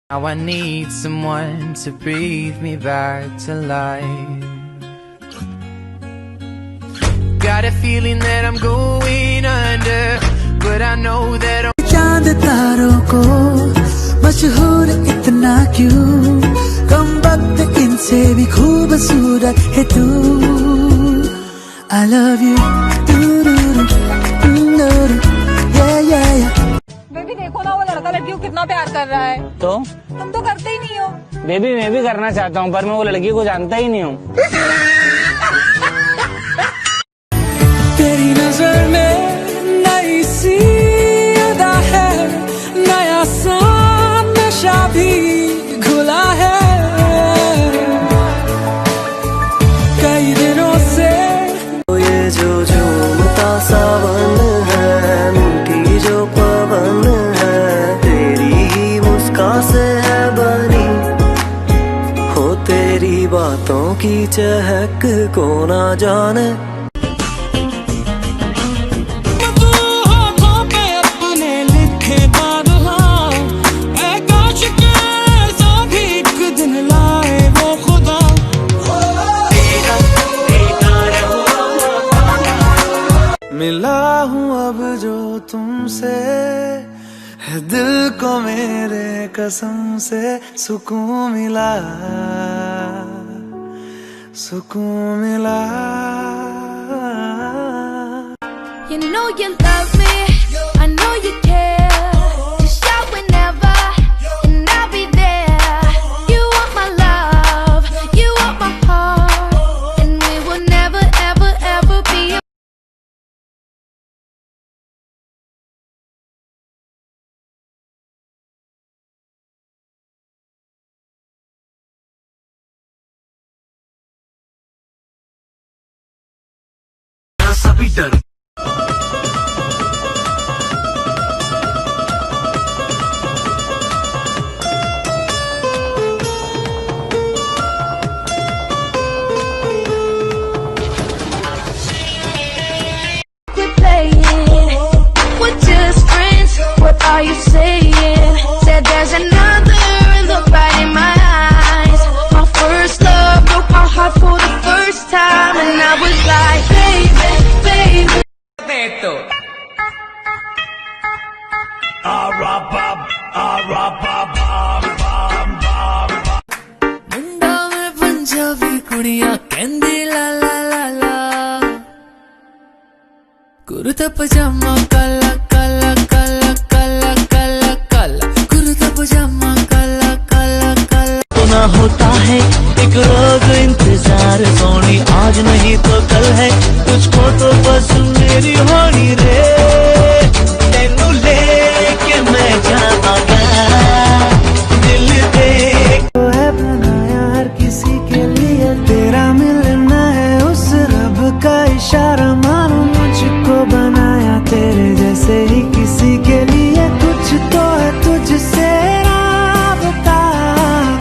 Now I need someone to breathe me back to life. Got a feeling that I'm going under, but I know that I'm चांद तारों को मशहूर इतना क्यों, कम वक्त इनसे भी खूबसूरत है तू। I love you, yeah yeah yeah। Baby देखो ना, वो लड़का लड़की को कितना प्यार कर रहा है। तो तुम तो करते ही नहीं हो। बेबी मैं भी करना चाहता हूँ, पर मैं वो लड़की को जानता ही नहीं हूँ। तेरी नजर में नई सी अदा है, नया सा नशा भी घुला है। कई दिनों से ये जो झूमता सावन है, मीठी जो पवन है, तेरी ही मुस्कान से है बनी हो, तेरी बातों की चहक को ना जाने। मिला हूँ अब जो तुमसे, है दिल को मेरे कसम से सुकून मिला, सुकून मिला। You know you love me, I know you care. Just shout whenever, and I'll be there. You want my love, you want my heart, and we will never, ever, ever be apart. सभी डर Quit playing, we're just friends. What are you saying? Said there's another look right in my eyes. My first love broke my heart for the first time, and I was like, baby, baby. मुंडा में पंजाबी कुड़ियां कहंदी ला ला ला ला, कुर्ता पजामा काला काला काला काला काला काला, कुर्ता पजामा काला काला काला। तो ना होता है एक रोज इंतजार सोनी, आज नहीं तो कल है, तुझको तो बस मेरी होनी रे।